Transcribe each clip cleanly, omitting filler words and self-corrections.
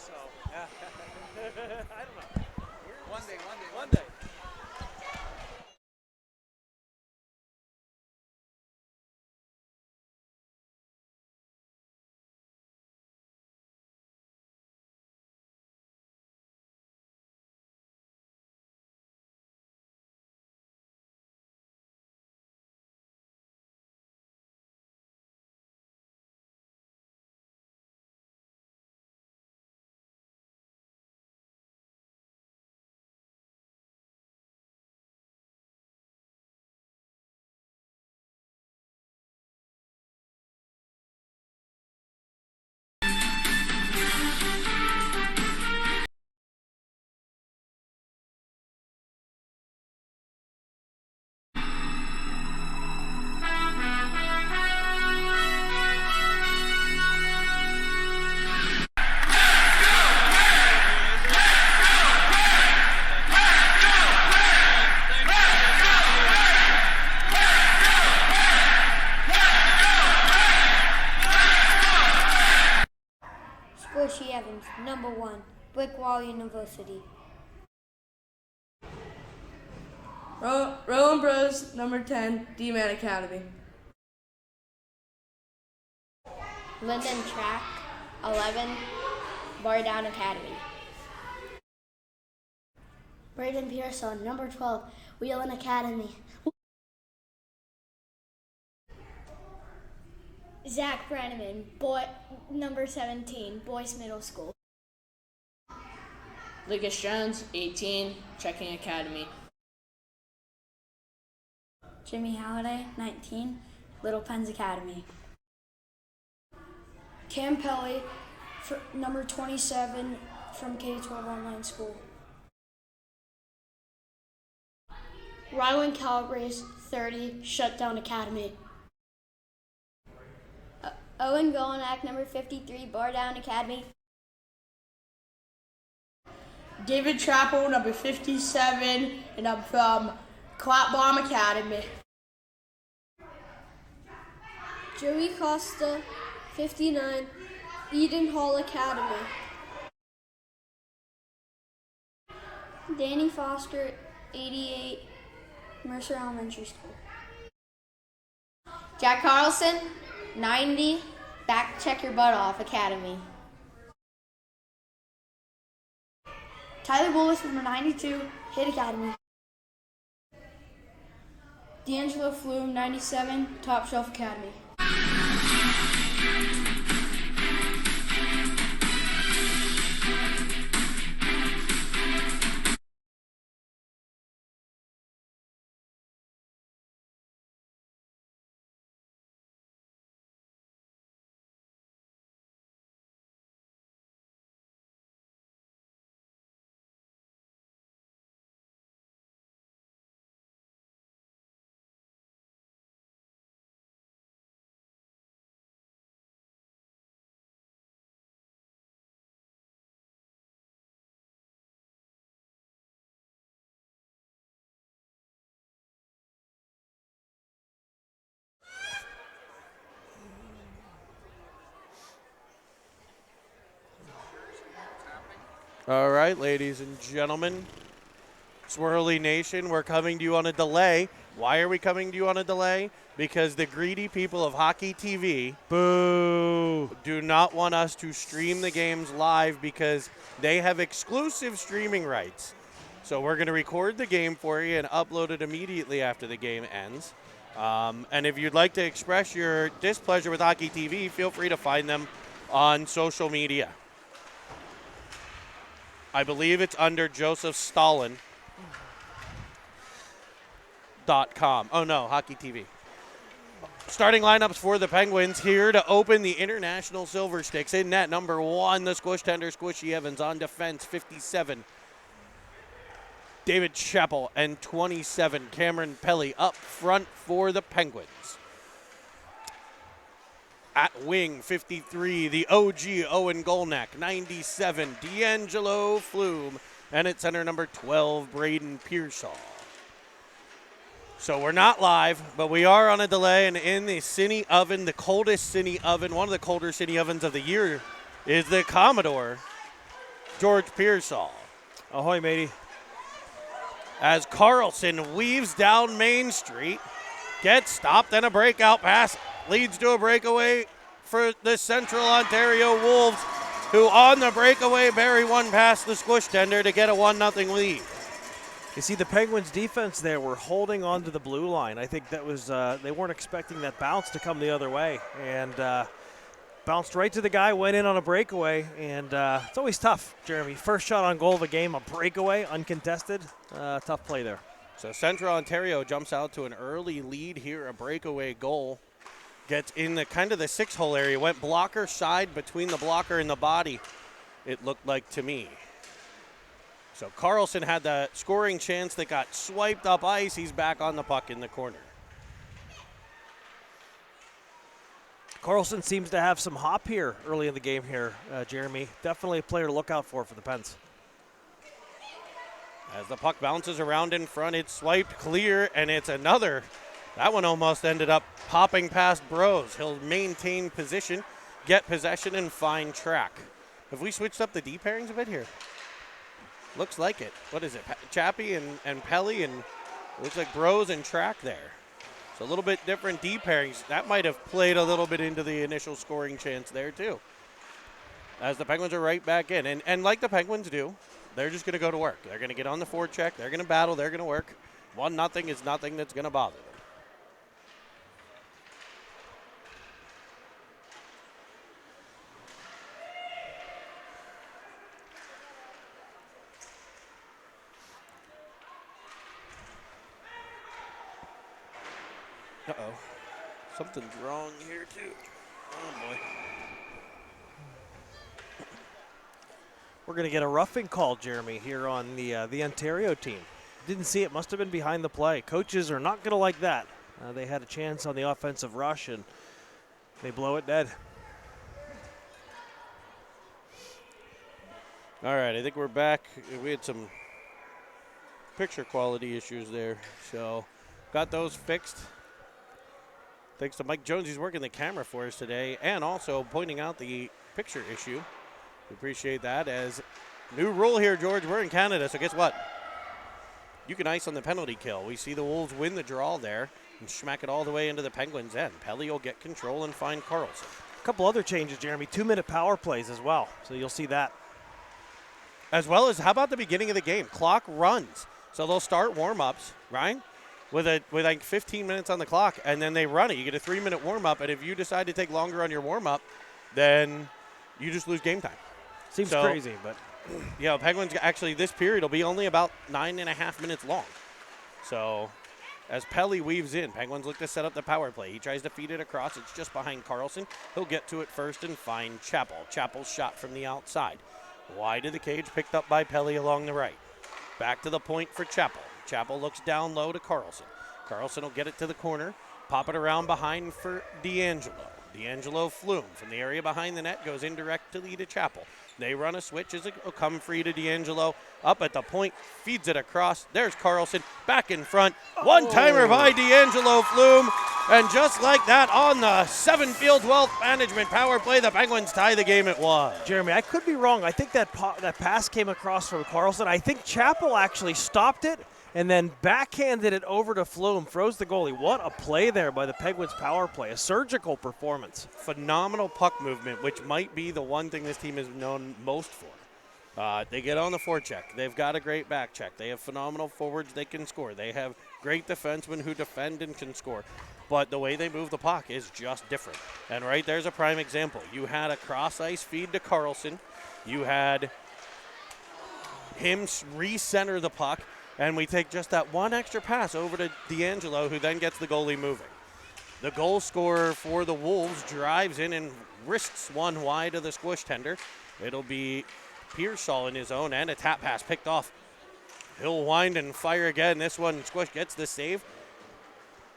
So, yeah. I don't know. One day, one day, One day. Squishy Evans, number 1, Brickwall University. Rowan Bros, number 10, D-Man Academy. Linden Track, 11, Bar Down Academy. Braden Pearson, number 12, Wheeling Academy. Zach Brenneman, number 17, Boyce Middle School. Lucas Jones, 18, Checking Academy. Jimmy Halliday, 19, Little Pens Academy. Cam Pelly, number 27, from K-12 Online School. Rylan Calabrese, 30, Shutdown Academy. Owen Golinak, number 53, Bar Down Academy. David Chappell, number 57, and I'm from Clap Bomb Academy. Joey Costa, 59, Eden Hall Academy. Danny Foster, 88, Mercer Elementary School. Jack Carlson, 90, Back Check Your Butt Off Academy. Tyler Bullis, number 92, Hit Academy. D'Angelo Flume, 97, Top Shelf Academy. All right, ladies and gentlemen, Swirly Nation, we're coming to you on a delay. Why are we coming to you on a delay? Because the greedy people of Hockey TV do not want us to stream the games live because they have exclusive streaming rights. So we're going to record the game for you and upload it immediately after the game ends. And if you'd like to express your displeasure with Hockey TV, feel free to find them on social media. I believe it's under Joseph Stalin.com. Oh, no, Hockey TV. Starting lineups for the Penguins here to open the International Silver Sticks. In net, number 1, the squish tender, Squishy Evans. On defense, 57, David Chappell. And 27, Cameron Pelly up front for the Penguins. At wing, 53, the OG Owen Golnak. 97, D'Angelo Flume. And at center, number 12, Braden Pearsall. So we're not live, but we are on a delay. And in the Cine oven, the coldest Cine oven, one of the colder Cine ovens of the year, is the Commodore George Pearsall. Ahoy, matey. As Carlson weaves down Main Street, gets stopped, and a breakout pass leads to a breakaway for the Central Ontario Wolves, who on the breakaway bury one past the squish tender to get a 1-0 lead. You see the Penguins defense there were holding on to the blue line. I think that was, they weren't expecting that bounce to come the other way. And bounced right to the guy, went in on a breakaway. And it's always tough, Jeremy. First shot on goal of a game, a breakaway, uncontested. Tough play there. So Central Ontario jumps out to an early lead here, a breakaway goal. Gets in the kind of the 6-hole area, went blocker side between the blocker and the body, it looked like to me. So Carlson had the scoring chance that got swiped up ice. He's back on the puck in the corner. Carlson seems to have some hop here early in the game here, Jeremy. Definitely a player to look out for the Pens. As the puck bounces around in front, it's swiped clear, and it's another. That one almost ended up popping past Bros. He'll maintain position, get possession, and find track. Have we switched up the D pairings a bit here? Looks like it. What is it? Chappie and Pelly, and it looks like Bros and Track there. So a little bit different D pairings. That might have played a little bit into the initial scoring chance there too. As the Penguins are right back in. And like the Penguins do, they're just going to go to work. They're going to get on the forecheck. They're going to battle. They're going to work. 1-0 is nothing that's going to bother them. Uh-oh. Something's wrong here, too. Oh, boy. We're going to get a roughing call, Jeremy, here on the Ontario team. Didn't see it. Must have been behind the play. Coaches are not going to like that. They had a chance on the offensive rush, and they blow it dead. All right, I think we're back. We had some picture quality issues there, so got those fixed. Thanks to Mike Jones, he's working the camera for us today and also pointing out the picture issue. We appreciate that. As new rule here, George, we're in Canada, so guess what? You can ice on the penalty kill. We see the Wolves win the draw there and smack it all the way into the Penguins' end. Pelly will get control and find Carlson. A couple other changes, Jeremy. 2-minute power plays as well, so you'll see that. As well as, how about the beginning of the game? Clock runs. So they'll start warm-ups, right? With like 15 minutes on the clock, and then they run it. You get a 3-minute warm-up, and if you decide to take longer on your warm-up, then you just lose game time. Seems crazy, but yeah, Penguins actually this period will be only about 9.5 minutes long. So as Pelly weaves in, Penguins look to set up the power play. He tries to feed it across. It's just behind Carlson. He'll get to it first and find Chappell. Chappell's shot from the outside. Wide of the cage, picked up by Pelly along the right. Back to the point for Chappell. Chappell looks down low to Carlson. Carlson will get it to the corner, pop it around behind for D'Angelo. D'Angelo Flume from the area behind the net goes indirectly to Chappell. They run a switch as it'll come free to D'Angelo. Up at the point, feeds it across. There's Carlson back in front. One-timer by D'Angelo Flume. And just like that, on the 7 Fields Wealth Management power play, the Penguins tie the game at 1. Jeremy, I could be wrong. I think that pass came across from Carlson. I think Chappell actually stopped it and then backhanded it over to Flume, froze the goalie. What a play there by the Penguins power play. A surgical performance. Phenomenal puck movement, which might be the one thing this team is known most for. They get on the forecheck. They've got a great back check. They have phenomenal forwards they can score. They have great defensemen who defend and can score. But the way they move the puck is just different. And right there's a prime example. You had a cross-ice feed to Carlson. You had him recenter the puck. And we take just that one extra pass over to D'Angelo, who then gets the goalie moving. The goal scorer for the Wolves drives in and risks one wide of the squish tender. It'll be Pearsall in his own end. A tap pass picked off. He'll wind and fire again. This one, Squish gets the save.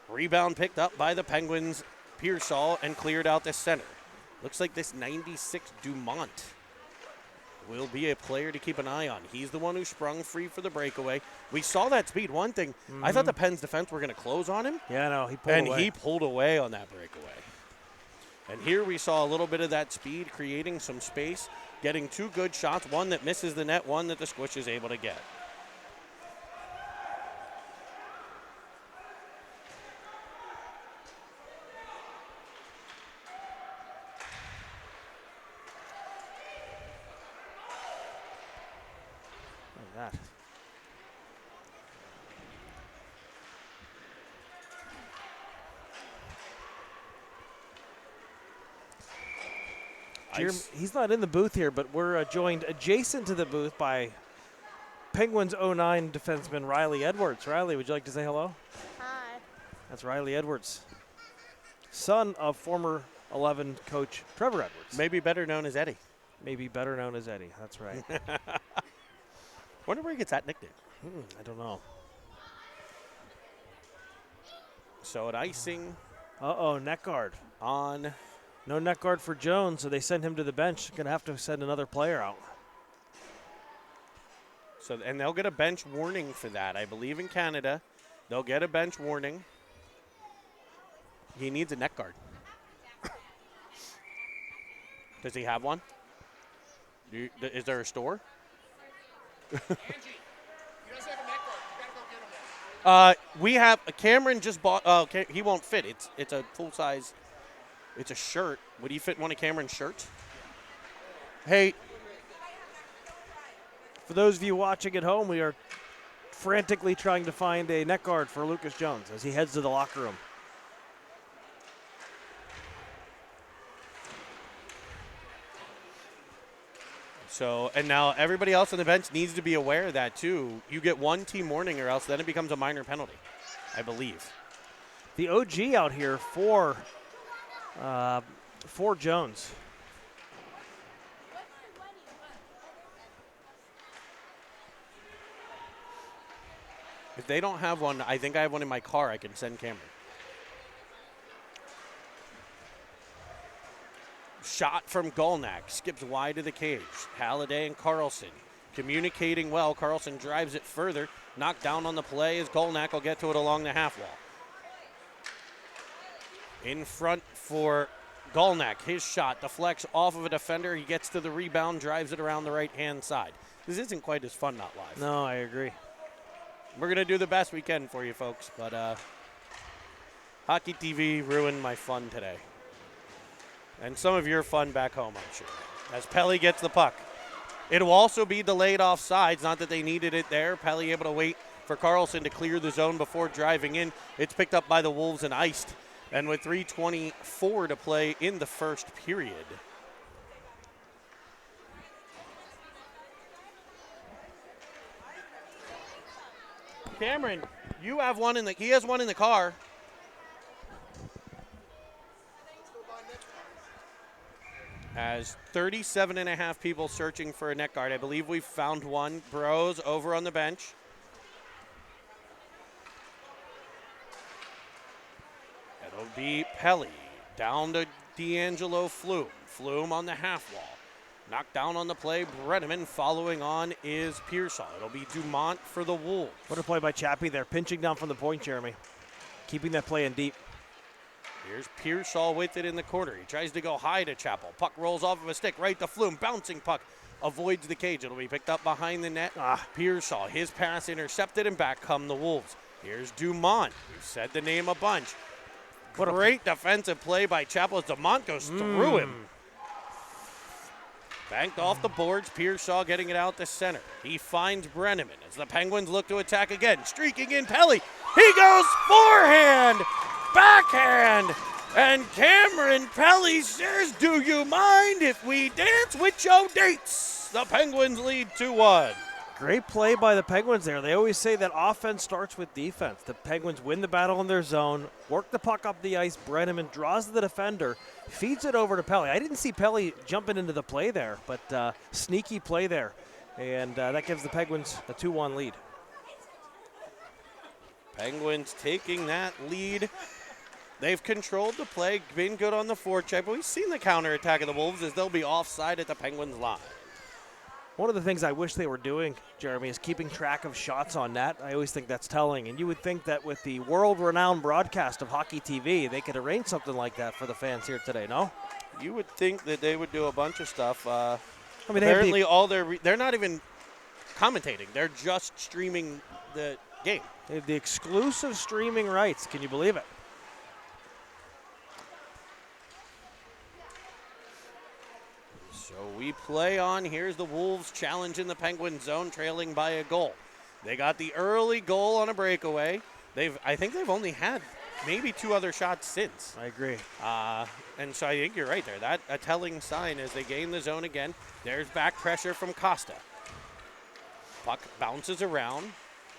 Rebound picked up by the Penguins. Pearsall and cleared out the center. Looks like this 96 Dumont will be a player to keep an eye on. He's the one who sprung free for the breakaway. We saw that speed. One thing, I thought the Pens defense were going to close on him. Yeah, no, he pulled away. And he pulled away on that breakaway. And here we saw a little bit of that speed, creating some space, getting 2 good shots, one that misses the net, one that the Squish is able to get. Look at that. He's not in the booth here, but we're joined adjacent to the booth by Penguins 09 defenseman Riley Edwards. Riley, would you like to say hello? Hi. That's Riley Edwards, son of former 11 coach Trevor Edwards. Maybe better known as Eddie. Maybe better known as Eddie. That's right. Wonder where he gets that nickname. I don't know. So an icing Uh-oh, net guard. on. No net guard for Jones, so they send him to the bench. Going to have to send another player out. So, and they'll get a bench warning for that. I believe in Canada, they'll get a bench warning. He needs a net guard. Does he have one? Is there a store? We have Cameron just bought. Okay, he won't fit. It's a full size. It's a shirt. Would he fit one of Cameron's shirts? Hey, For those of you watching at home, we are frantically trying to find a net guard for Lucas Jones as he heads to the locker room. so and now everybody else on the bench needs to be aware of that too. You get one team warning, or else then it becomes a minor penalty, I believe. The OG out here for Jones. If they don't have one, I think I have one in my car. I can send Cameron. Shot from Golnack, skips wide to the cage. Halliday and Carlson communicating well. Carlson drives it further. Knocked down on the play as Golnack will get to it along the half wall. In front for Golnack. His shot deflects off of a defender. He gets to the rebound, drives it around the right-hand side. This isn't quite as fun not live. No, I agree. We're going to do the best we can for you folks, but Hockey TV ruined my fun today. And some of your fun back home, I'm sure. As Pelly gets the puck. It'll also be delayed offsides, not that they needed it there. Pelly able to wait for Carlson to clear the zone before driving in. It's picked up by the Wolves and iced. And with 3:24 to play in the first period. Cameron, you have one he has one in the car. As 37 and a half people searching for a net guard. I believe we've found one. Bros over on the bench. It'll be Pelly. Down to D'Angelo Flume. Flume on the half wall. Knocked down on the play. Brenneman following on is Pearsall. It'll be Dumont for the Wolves. What a play by Chappie there. Pinching down from the point, Jeremy. Keeping that play in deep. Here's Pearsall with it in the corner. He tries to go high to Chappell. Puck rolls off of a stick right to Flume. Bouncing puck avoids the cage. It'll be picked up behind the net. Pearsall, his pass intercepted, and back come the Wolves. Here's Dumont. We've said the name a bunch. What a great defensive play by Chappell as Dumont goes through him. Banked off the boards. Pearsall getting it out to center. He finds Brenneman as the Penguins look to attack again. Streaking in Pelly. He goes forehand, backhand, and Cameron Pelly says, "Do you mind if we dance with your dates?" The Penguins lead 2-1. Great play by the Penguins there. They always say that offense starts with defense. The Penguins win the battle in their zone, work the puck up the ice. Brenneman draws the defender, feeds it over to Pelly. I didn't see Pelly jumping into the play there, but sneaky play there. And that gives the Penguins a 2-1 lead. Penguins taking that lead. They've controlled the play, been good on the forecheck, but we've seen the counterattack of the Wolves as they'll be offside at the Penguins line. One of the things I wish they were doing, Jeremy, is keeping track of shots on net. I always think that's telling. And you would think that with the world-renowned broadcast of Hockey TV, they could arrange something like that for the fans here today, no? You would think that they would do a bunch of stuff. I mean, Apparently, they're not even commentating. They're just streaming the game. They have the exclusive streaming rights. Can you believe it? So we play on. Here's the Wolves challenging the Penguins zone, trailing by a goal. They got the early goal on a breakaway. I think they've only had maybe 2 other shots since. I agree. And so I think you're right there. That a telling sign as they gain the zone again. There's back pressure from Costa. Puck bounces around.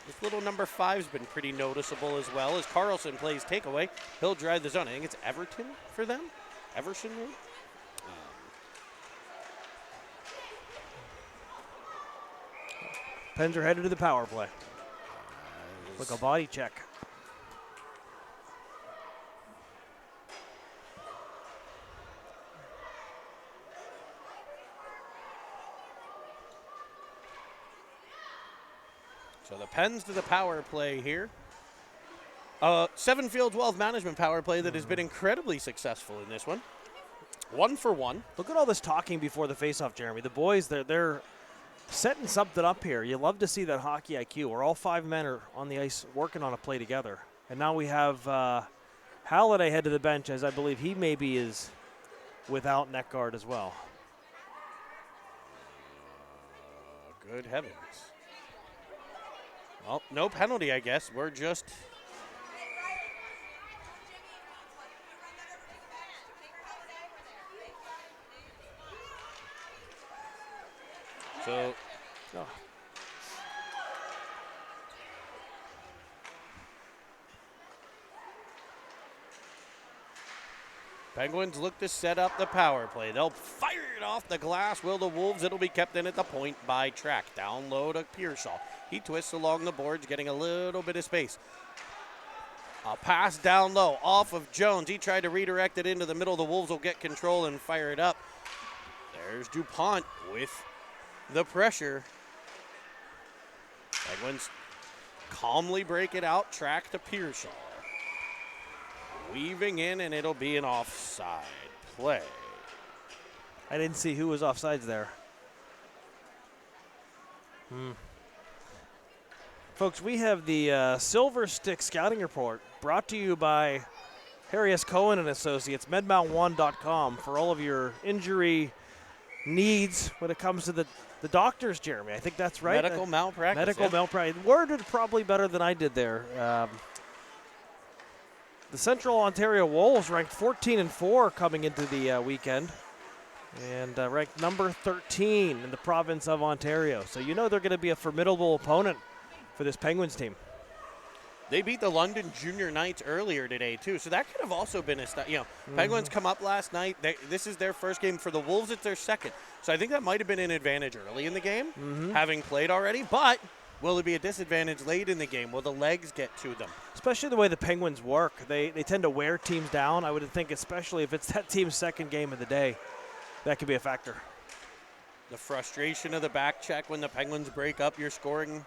This little number 5's been pretty noticeable as well as Carlson plays takeaway. He'll drive the zone. I think it's Everton for them. Everson, maybe? Pens are headed to the power play. Look, a body check. So the Pens to the power play here. Seven Fields Wealth Management power play that has been incredibly successful in this one. 1 for 1. Look at all this talking before the faceoff, Jeremy. The boys, they're setting something up here. You love to see that hockey IQ where all 5 men are on the ice working on a play together. And now we have Halliday head to the bench, as I believe he maybe is without net guard as well. Good heavens. Well, no penalty, I guess. We're just... So... Oh. Penguins look to set up the power play. They'll fire it off the glass. Will the Wolves? It'll be kept in at the point by Track. Down low to Pearsall. He twists along the boards, getting a little bit of space. A pass down low off of Jones. He tried to redirect it into the middle. The Wolves will get control and fire it up. There's DuPont with the pressure. Penguins calmly break it out. Track to Pearsall. Weaving in, and it'll be an offside play. I didn't see who was offsides there. Folks, we have the Silver Stick Scouting Report brought to you by Harry S. Cohen and Associates, medmount1.com for all of your injury needs when it comes to the doctors, Jeremy. I think that's right. Medical malpractice. Medical malpractice. Worded probably better than I did there. The Central Ontario Wolves ranked 14-4 coming into the weekend and ranked number 13 in the province of Ontario. So you know they're going to be a formidable opponent for this Penguins team. They beat the London Junior Knights earlier today, too. So that could have also been Penguins come up last night. This is their first game. For the Wolves, it's their second. So I think that might have been an advantage early in the game, having played already. But will it be a disadvantage late in the game? Will the legs get to them? Especially the way the Penguins work. They tend to wear teams down. I would think, especially if it's that team's second game of the day, that could be a factor. The frustration of the back check when the Penguins break up your scoring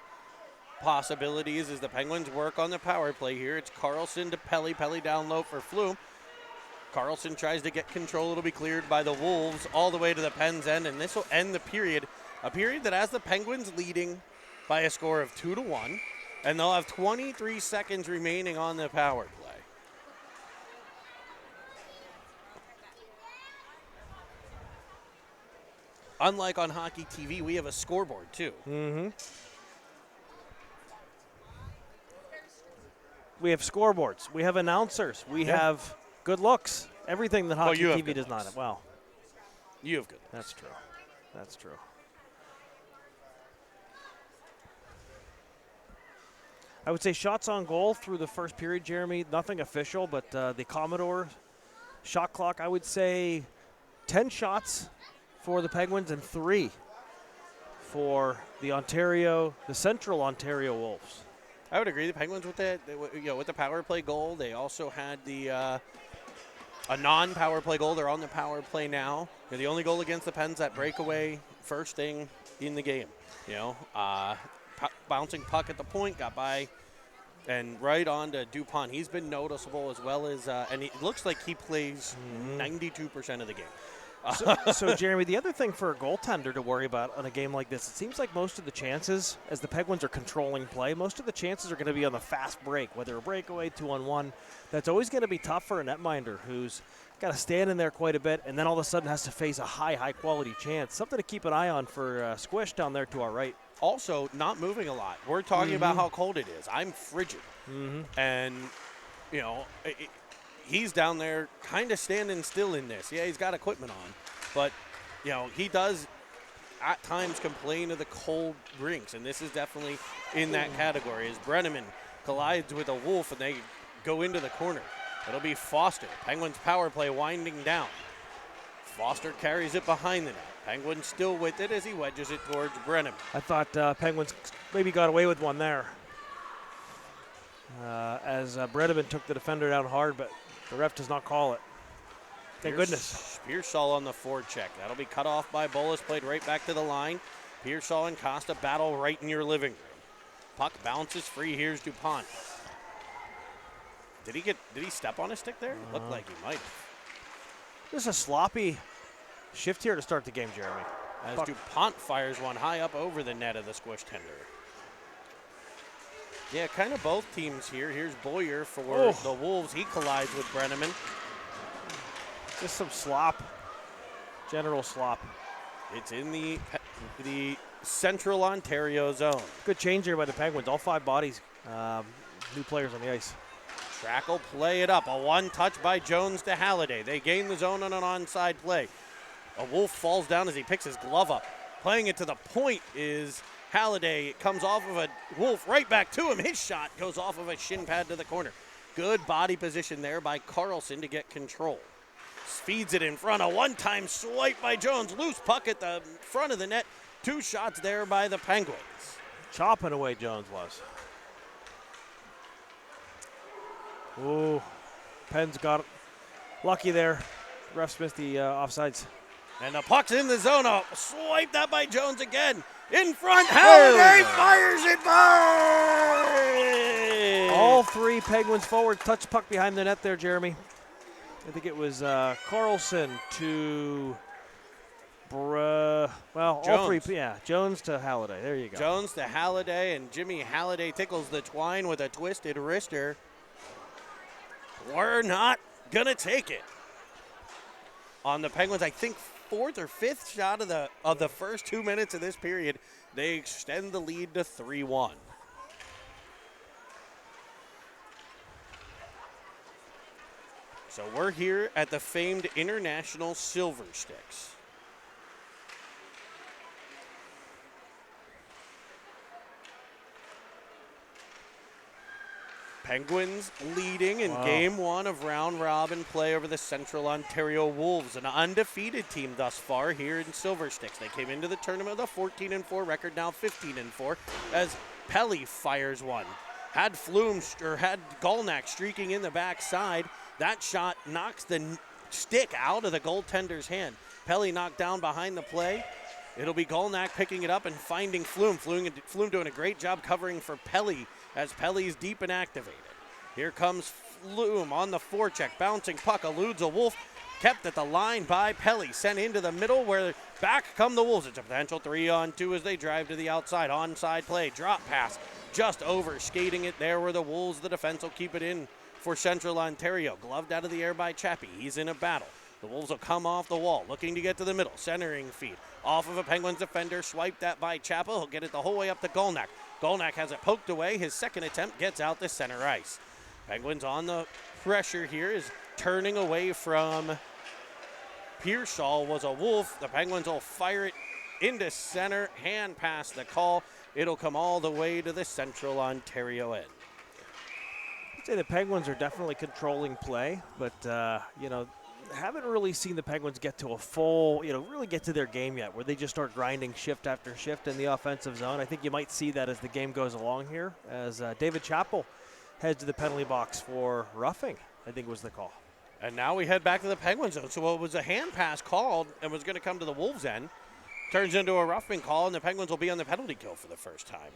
possibilities as the Penguins work on the power play here. It's Carlson to Pelly. Pelly down low for Flume. Carlson tries to get control. It'll be cleared by the Wolves all the way to the Pens end, and this will end the period. A period that has the Penguins leading by a score of 2-1, and they'll have 23 seconds remaining on the power play. Unlike on Hockey TV, we have a scoreboard too. We have scoreboards. We have announcers. We have good looks. Everything that Hockey TV does not have. Well, you have good looks. That's true. That's true. I would say shots on goal through the first period, Jeremy. Nothing official, but the Commodore shot clock, I would say 10 shots for the Penguins and 3 for the Central Ontario Wolves. I would agree. The Penguins with the power play goal. They also had a non-power play goal. They're on the power play now. They're the only goal against the Pens, that breakaway first thing in the game. Bouncing puck at the point, got by and right on to DuPont. He's been noticeable as well as, and it looks like he plays 92% of the game. So, Jeremy, the other thing for a goaltender to worry about on a game like this, it seems like most of the chances, as the Penguins are controlling play, most of the chances are going to be on the fast break, whether a breakaway, 2-on-1. That's always going to be tough for a netminder who's got to stand in there quite a bit and then all of a sudden has to face a high-quality chance. Something to keep an eye on for Squish down there to our right. Also, not moving a lot. We're talking about how cold it is. I'm frigid. And, he's down there kind of standing still in this. Yeah, he's got equipment on. But, he does at times complain of the cold rinks. And this is definitely in that category as Brenneman collides with a Wolf and they go into the corner. It'll be Foster. Penguins power play winding down. Foster carries it behind the net. Penguins still with it as he wedges it towards Brenneman. I thought Penguins maybe got away with one there. As Brenneman took the defender down hard, but the ref does not call it. Thank goodness. Pearsall on the forecheck. That'll be cut off by Bolus, played right back to the line. Pearsall and Costa battle right in your living room. Puck bounces free. Here's DuPont. Did he step on his stick there? Looked like he might. This is a sloppy shift here to start the game, Jeremy. As DuPont fires one high up over the net of the Squish tender. Yeah, kind of both teams here. Here's Boyer for the Wolves. He collides with Brenneman. Just some slop. General slop. It's in the Central Ontario zone. Good change here by the Penguins. All 5 bodies, new players on the ice. Track will play it up. A one-touch by Jones to Halliday. They gain the zone on an onside play. A Wolf falls down as he picks his glove up. Playing it to the point is Halliday. It comes off of a Wolf right back to him. His shot goes off of a shin pad to the corner. Good body position there by Carlson to get control. Feeds it in front. A one-time swipe by Jones. Loose puck at the front of the net. 2 shots there by the Penguins. Chopping away Jones was. Ooh, Penn's got lucky there. Refs missed the offsides. And the puck's in the zone. Oh, swipe that by Jones again. In front, Halliday fires it by! All 3 Penguins forward touch puck behind the net there, Jeremy. I think it was Carlson to Jones. All 3, Jones to Halliday. There you go. Jones to Halliday, and Jimmy Halliday tickles the twine with a twisted wrister. We're not going to take it. On the Penguins, I think 4th or 5th shot of the first 2 minutes of this period, they extend the lead to 3-1. So we're here at the famed International Silver Sticks. Penguins leading in Game 1 of round robin play over the Central Ontario Wolves, an undefeated team thus far here in Silver Sticks. They came into the tournament with a 14-4 record, now 15-4, as Pelly fires one. Had Golnack streaking in the backside. That shot knocks the stick out of the goaltender's hand. Pelly knocked down behind the play. It'll be Golnack picking it up and finding Flume. Flume doing a great job covering for Pelly as Pelly's deep and activated. Here comes Flume on the forecheck. Bouncing puck eludes a Wolf. Kept at the line by Pelly. Sent into the middle where back come the Wolves. It's a potential 3-on-2 as they drive to the outside. Onside play. Drop pass. Just over skating it there where the Wolves, the defense will keep it in for Central Ontario. Gloved out of the air by Chappie. He's in a battle. The Wolves will come off the wall, looking to get to the middle. Centering feed. Off of a Penguins defender. Swiped that by Chappell. He'll get it the whole way up to Golnack. Golnack has it poked away. His second attempt gets out to center ice. Penguins on the pressure here is turning away from Pearsall. Was a Wolf. The Penguins will fire it into center. Hand pass the call. It'll come all the way to the Central Ontario end. I'd say the Penguins are definitely controlling play, but, haven't really seen the Penguins get to a full, really get to their game yet, where they just start grinding shift after shift in the offensive zone. I think you might see that as the game goes along here, as David Chappell heads to the penalty box for roughing, I think was the call. And now we head back to the Penguins zone. So it was a hand pass called and was going to come to the Wolves end. turns into a roughing call, and the Penguins will be on the penalty kill for the first time.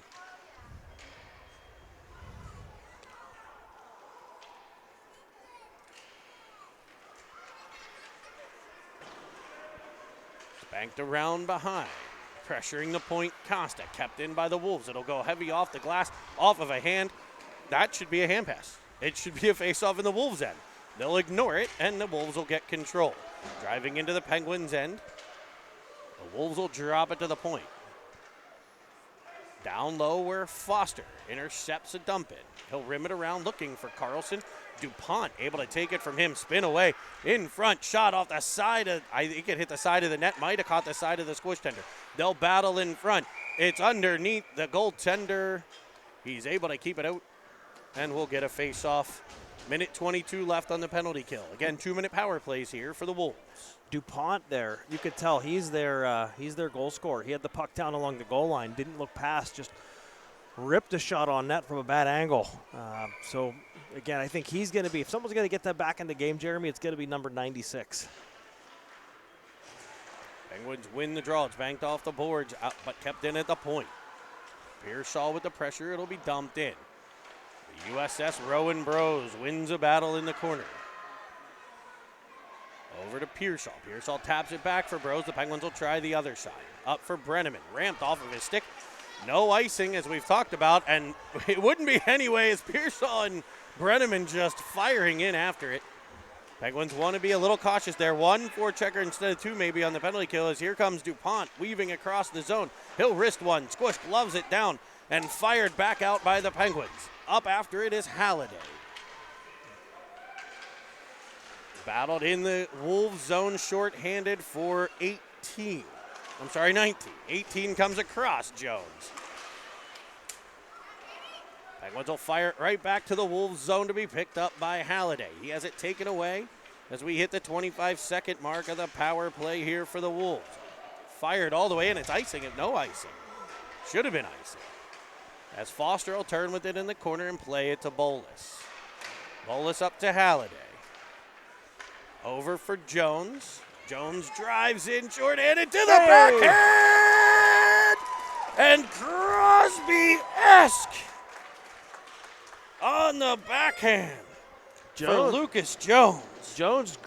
Banked around behind. Pressuring the point, Costa kept in by the Wolves. It'll go heavy off the glass, off of a hand. That should be a hand pass. It should be a face-off in the Wolves' end. They'll ignore it, and the Wolves will get control. Driving into the Penguins' end. The Wolves will drop it to the point. Down low where Foster intercepts a dump in. He'll rim it around looking for Carlson. DuPont able to take it from him, spin away, in front, shot off the side of, I think it hit the side of the net, might have caught the side of the squish tender. They'll battle in front. It's underneath the goaltender. He's able to keep it out, and we'll get a face-off. Minute 22 left on the penalty kill. Again, 2-minute power plays here for the Wolves. DuPont there, you could tell he's their goal scorer. He had the puck down along the goal line, didn't look past, just ripped a shot on net from a bad angle. So, again, I think he's going to be, if someone's going to get that back in the game, Jeremy, it's going to be number 96. Penguins win the draw. It's banked off the boards, but kept in at the point. Pearsall with the pressure. It'll be dumped in. The USS Rowan Bros wins a battle in the corner. Over to Pearsall. Pearsall taps it back for Bros. The Penguins will try the other side. Up for Brenneman. Ramped off of his stick. No icing, as we've talked about, and it wouldn't be anyway, as Pearsall and Brenneman just firing in after it. Penguins want to be a little cautious there. 1 forechecker instead of 2 maybe on the penalty kill, as here comes DuPont weaving across the zone. He'll wrist one. Squish gloves it down and fired back out by the Penguins. Up after it is Halliday. Battled in the Wolves zone, short-handed for 19. 18 comes across Jones. Penguins will fire it right back to the Wolves zone to be picked up by Halliday. He has it taken away as we hit the 25-second mark of the power play here for the Wolves. Fired all the way in. It's icing. No icing. Should have been icing. As Foster will turn with it in the corner and play it to Bolus. Bolus up to Halliday. Over for Jones. Jones drives in short-handed to the backhand! And Crosby-esque on the backhand for Lucas Jones. Jones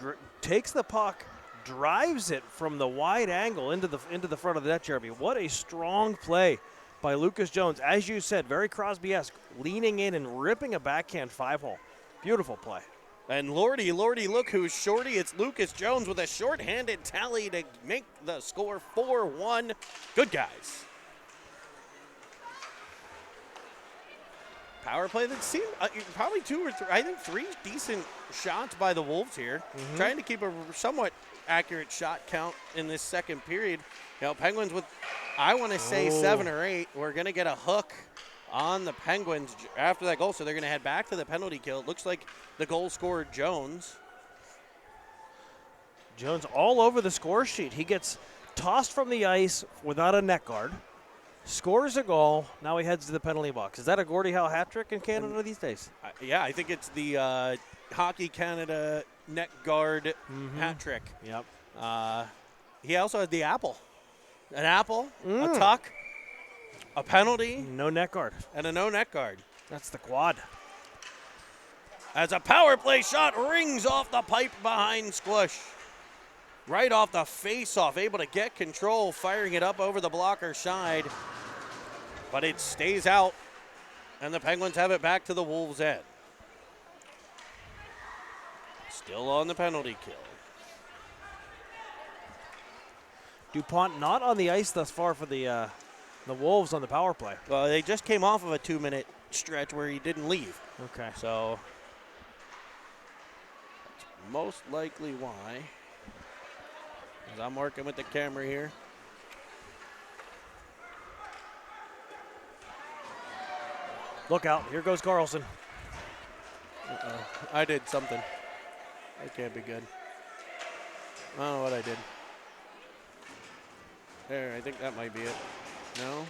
takes the puck, drives it from the wide angle into the front of the net, Jeremy. What a strong play by Lucas Jones. As you said, very Crosby-esque, leaning in and ripping a backhand 5-hole. Beautiful play. And lordy, look who's shorty. It's Lucas Jones with a short-handed tally to make the score 4-1. Good guys. Power play that seemed probably 2 or 3, I think 3 decent shots by the Wolves here. Trying to keep a somewhat accurate shot count in this second period. You know, Penguins with, I want to say 7 or 8. We're going to get a hook on the Penguins after that goal, so they're going to head back to the penalty kill. It looks like the goal scorer, Jones. Jones all over the score sheet. He gets tossed from the ice without a net guard, scores a goal, now he heads to the penalty box. Is that a Gordie Howe hat trick in Canada these days? Yeah, I think it's the Hockey Canada net guard hat trick. Yep. He also had the apple. An apple, a tuck, a penalty. No net guard. And a no net guard. That's the quad. As a power play shot rings off the pipe behind Squish. Right off the face-off, able to get control, firing it up over the blocker side. But it stays out, and the Penguins have it back to the Wolves' end. Still on the penalty kill. DuPont not on the ice thus far for the Wolves on the power play. Well, they just came off of a 2-minute stretch where he didn't leave. Okay. So that's most likely why. As I'm working with the camera here. Look out. Here goes Carlson. I did something. That can't be good. I don't know what I did. There, I think that might be it. No?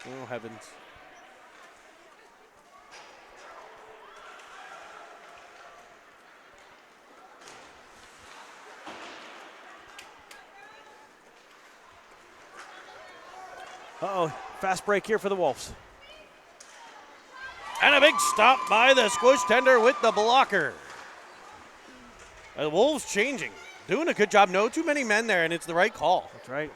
Oh, heavens. Uh-oh, fast break here for the Wolves. And a big stop by the squish tender with the blocker. The Wolves changing, doing a good job. No too many men there, and it's the right call. That's right.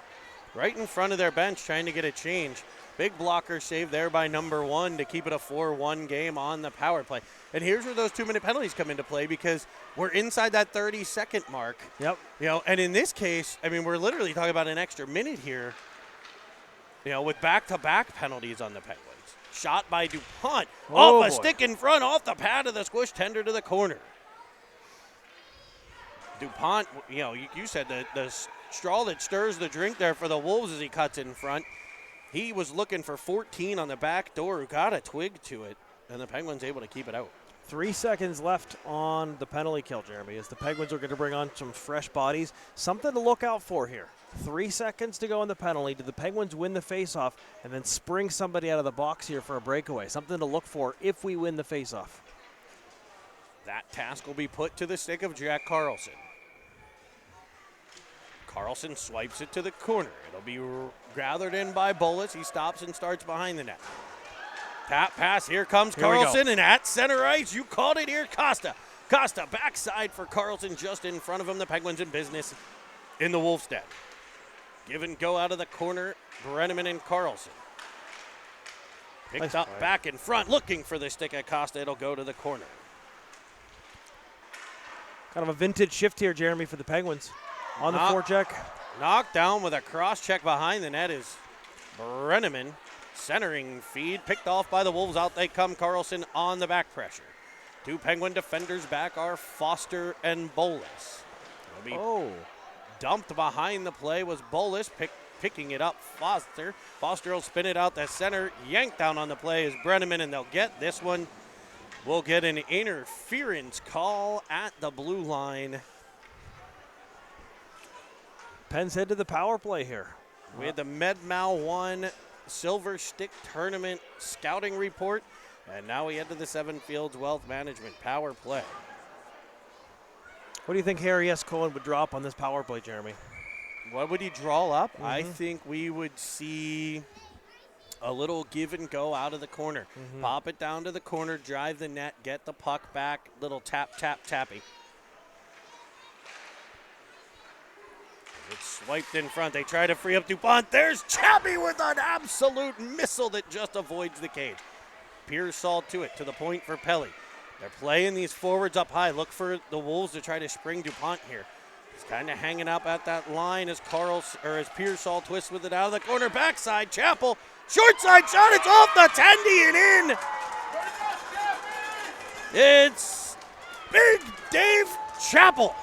Right in front of their bench, trying to get a change. Big blocker save there by number 1 to keep it a 4-1 game on the power play. And here's where those 2-minute penalties come into play, because we're inside that 30-second mark. Yep. You know, and in this case, I mean, we're literally talking about an extra minute here, you know, with back-to-back penalties on the Penguins. Shot by DuPont off a stick in front, off the pad of the squish tender to the corner. DuPont, you know, you said the straw that stirs the drink there for the Wolves as he cuts in front. He was looking for 14 on the back door, who got a twig to it, and the Penguins able to keep it out. 3 seconds left on the penalty kill, Jeremy, as the Penguins are going to bring on some fresh bodies. Something to look out for here. 3 seconds to go on the penalty. Do the Penguins win the faceoff and then spring somebody out of the box here for a breakaway? Something to look for if we win the faceoff. That task will be put to the stick of Jack Carlson. Carlson swipes it to the corner. It'll be gathered in by Bolus. He stops and starts behind the net. Tap pass. Here comes Carlson, and at center ice, you called it here, Costa. Costa backside for Carlson, just in front of him. The Penguins in business in the Wolves' den. Give and go out of the corner. Brenneman and Carlson. Picked up back in front, looking for the stick at Costa. It'll go to the corner. Kind of a vintage shift here, Jeremy, for the Penguins. On the forecheck. Knocked down with a cross check behind the net is Brenneman. Centering feed picked off by the Wolves. Out they come. Carlson on the back pressure. 2 Penguin defenders back are Foster and Bolus. Dumped behind the play was Bolus, picking it up Foster. Foster will spin it out the center. Yanked down on the play is Brenneman, and they'll get this one. We'll get an interference call at the blue line. Pens head to the power play here. We had the MedMal 1 Silver Stick Tournament scouting report, and now we head to the Seven Fields Wealth Management power play. What do you think Harry S. Cohen would drop on this power play, Jeremy? What would he draw up? I think we would see a little give and go out of the corner. Pop it down to the corner, drive the net, get the puck back, little tap, tap, tappy. It's swiped in front. They try to free up DuPont. There's Chappie with an absolute missile that just avoids the cage. Pearsall to it, to the point for Pelly. They're playing these forwards up high. Look for the Wolves to try to spring DuPont here. He's kind of hanging up at that line as Pearsall twists with it out of the corner. Backside, Chappell. Short side shot. It's off the tendy and in. It's Big Dave Chappell.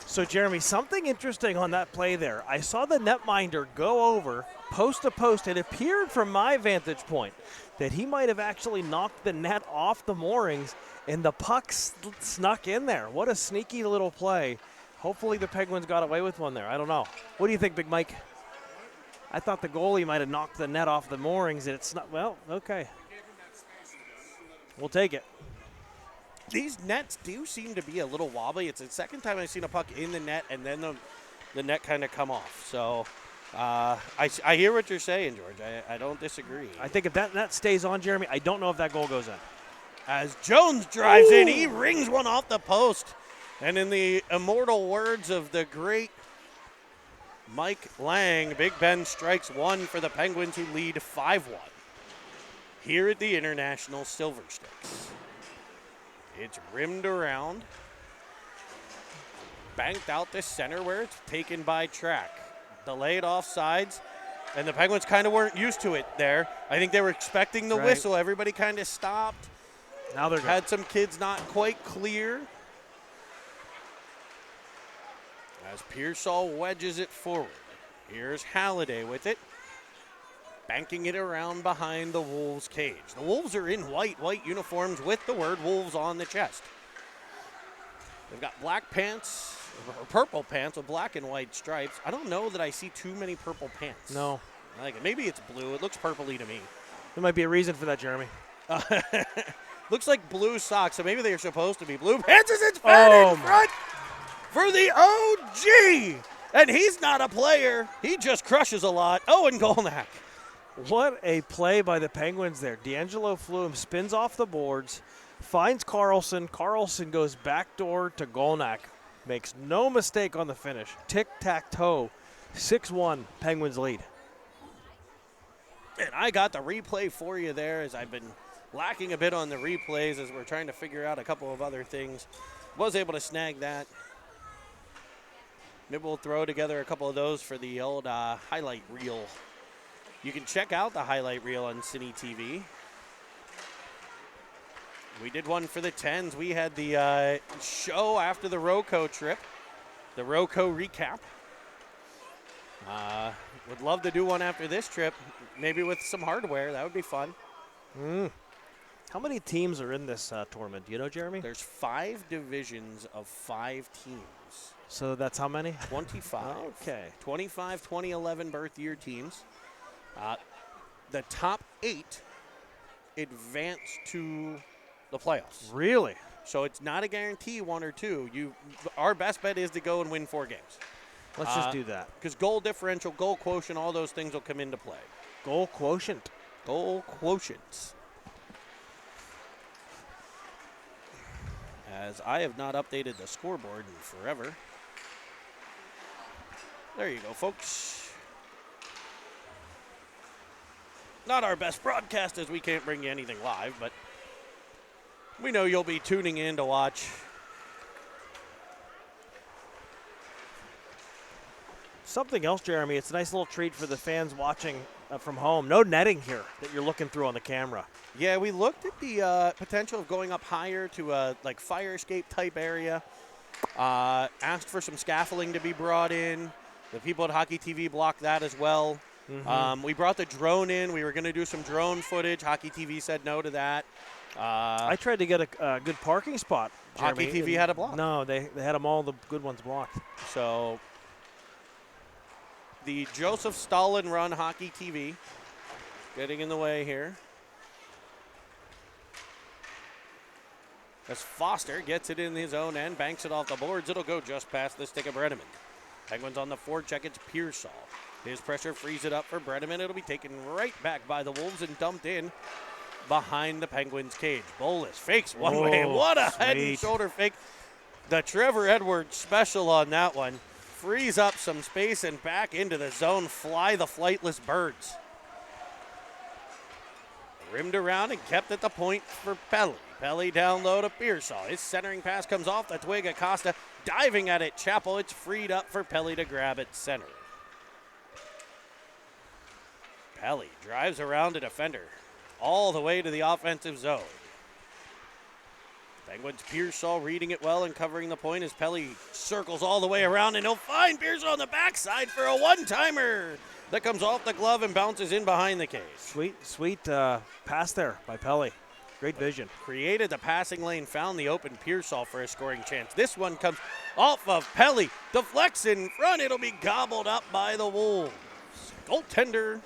So, Jeremy, something interesting on that play there. I saw the netminder go over post to post. It appeared from my vantage point that he might have actually knocked the net off the moorings, and the puck snuck in there. What a sneaky little play. Hopefully the Penguins got away with one there. I don't know. What do you think, Big Mike? I thought the goalie might have knocked the net off the moorings, and it's not. Well, okay. We'll take it. These nets do seem to be a little wobbly. It's the second time I've seen a puck in the net and then the net kind of come off. So I hear what you're saying, George. I don't disagree. I think if that net stays on, Jeremy, I don't know if that goal goes in. As Jones drives in, he rings one off the post. And in the immortal words of the great Mike Lang, Big Ben strikes one for the Penguins, who lead 5-1 here at the International Silver Sticks. It's rimmed around, banked out the center where it's taken by Track. Delayed offsides, and the Penguins kind of weren't used to it there. I think they were expecting the whistle. Everybody kind of stopped. Now they're had some kids not quite clear. As Pearsall wedges it forward. Here's Halliday with it. Banking it around behind the Wolves' cage. The Wolves are in white uniforms with the word Wolves on the chest. They've got black pants, or purple pants with black and white stripes. I don't know that I see too many purple pants. No. I like it. Maybe it's blue. It looks purpley to me. There might be a reason for that, Jeremy. Looks like blue socks, so maybe they're supposed to be blue pants as it's fed in front for the OG. And he's not a player. He just crushes a lot. Owen Golnack What a play by the Penguins there. D'Angelo Flume spins off the boards, finds Carlson. Carlson goes backdoor to Golnak. Makes no mistake on the finish. Tic-tac-toe. 6-1, Penguins lead. And I got the replay for you there, as I've been lacking a bit on the replays as we're trying to figure out a couple of other things. Was able to snag that. Maybe we'll throw together a couple of those for the old highlight reel. You can check out the highlight reel on Cine TV. We did one for the 10s. We had the show after the Roco trip, the Roco recap. Would love to do one after this trip, maybe with some hardware. That would be fun. How many teams are in this tournament? Do you know, Jeremy? There's 5 divisions of 5 teams. So that's how many? 25. Okay. 25 2011 birth year teams. The top 8 advance to the playoffs. Really? So it's not a guarantee 1 or 2. Our best bet is to go and win 4 games. Let's just do that. Because goal differential, goal quotient, all those things will come into play. Goal quotient. Goal quotients. As I have not updated the scoreboard in forever. There you go, folks. Not our best broadcast, as we can't bring you anything live, but we know you'll be tuning in to watch. Something else, Jeremy, it's a nice little treat for the fans watching from home. No netting here that you're looking through on the camera. Yeah, we looked at the potential of going up higher to a like fire escape type area. Asked for some scaffolding to be brought in. The people at Hockey TV blocked that as well. We brought the drone in. We were going to do some drone footage. Hockey TV said no to that. I tried to get a good parking spot, Jeremy. Hockey TV had a block. No, they had them all, the good ones blocked. So the Joseph Stalin run Hockey TV getting in the way here. As Foster gets it in his own end, banks it off the boards. It'll go just past the stick of Brenneman. Penguins on the forecheck. It's Pearsall. His pressure frees it up for Brenneman. It'll be taken right back by the Wolves and dumped in behind the Penguins' cage. Bolus fakes one way. What a head and shoulder fake. The Trevor Edwards special on that one. Frees up some space and back into the zone. Fly the flightless birds. Rimmed around and kept at the point for Pelly. Pelly down low to Pearsall. His centering pass comes off the twig. Acosta diving at it. Chappell, it's freed up for Pelly to grab at center. Pelly drives around a defender all the way to the offensive zone. Penguins Pearsall reading it well and covering the point as Pelly circles all the way around, and he'll find Pearsall on the backside for a one-timer that comes off the glove and bounces in behind the cage. Sweet pass there by Pelly. Great vision. Created the passing lane, found the open Pearsall for a scoring chance. This one comes off of Pelly. Deflects in front. It'll be gobbled up by the Wolves. Goaltender.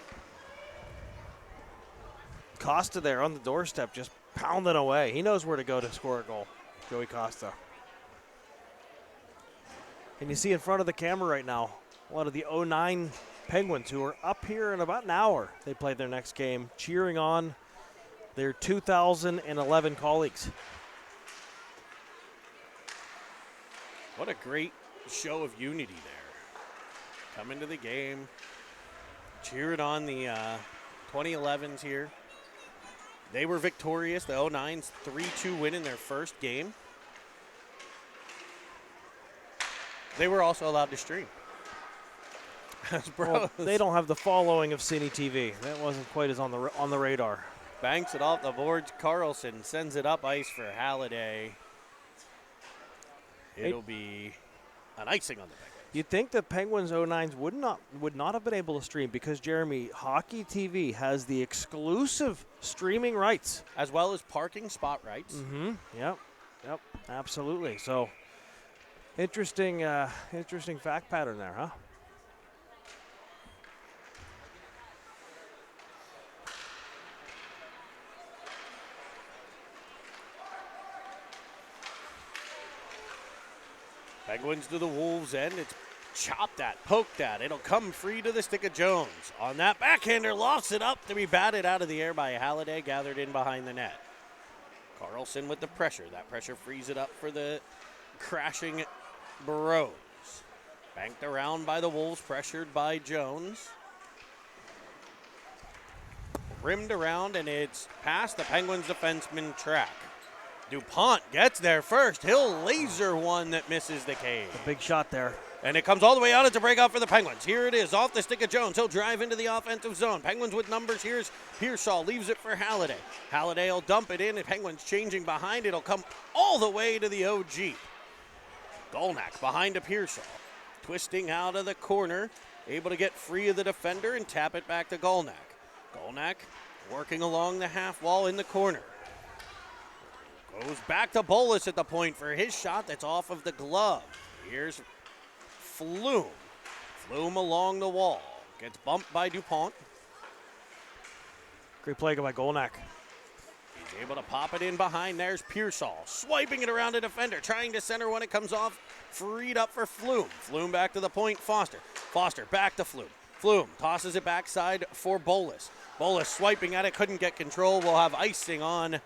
Costa there on the doorstep, just pounding away. He knows where to go to score a goal, Joey Costa. And you see in front of the camera right now, a lot of the 09 Penguins who are up here in about an hour. They play their next game, cheering on their 2011 colleagues. What a great show of unity there. Coming to the game, cheering on the 2011s here. They were victorious. The 09s 3-2 win in their first game. They were also allowed to stream. Well, they don't have the following of Cine TV. That wasn't quite as on the radar. Banks it off the boards. Carlson sends it up ice for Halliday. It'll be an icing on the Penguins. You'd think the Penguins 09s would not have been able to stream because, Jeremy, Hockey TV has the exclusive streaming rights. As well as parking spot rights. Mm-hmm. Yep, absolutely. So, interesting fact pattern there, huh? Penguins to the Wolves' end. It's Chop that, poke that. It'll come free to the stick of Jones. On that backhander, lofts it up to be batted out of the air by Halliday, gathered in behind the net. Carlson with the pressure. That pressure frees it up for the crashing Burrows. Banked around by the Wolves, pressured by Jones. Rimmed around, and it's past the Penguins defenseman track. DuPont gets there first. He'll laser one that misses the cage. A big shot there. And it comes all the way out. It's a breakout for the Penguins. Here it is, off the stick of Jones. He'll drive into the offensive zone. Penguins with numbers. Here's Pearsall, leaves it for Halliday. Halliday will dump it in, and Penguins changing behind. It'll come all the way to the OG. Golnak behind to Pearsall. Twisting out of the corner. Able to get free of the defender and tap it back to Golnak. Golnak working along the half wall in the corner. Goes back to Bolus at the point for his shot that's off of the glove. Here's Flume. Flume along the wall. Gets bumped by DuPont. Great play by Golnak. He's able to pop it in behind. There's Pearsall. Swiping it around the defender. Trying to center when it comes off. Freed up for Flume. Flume back to the point. Foster. Foster back to Flume. Flume tosses it backside for Bolus. Bolus swiping at it. Couldn't get control. We'll have icing on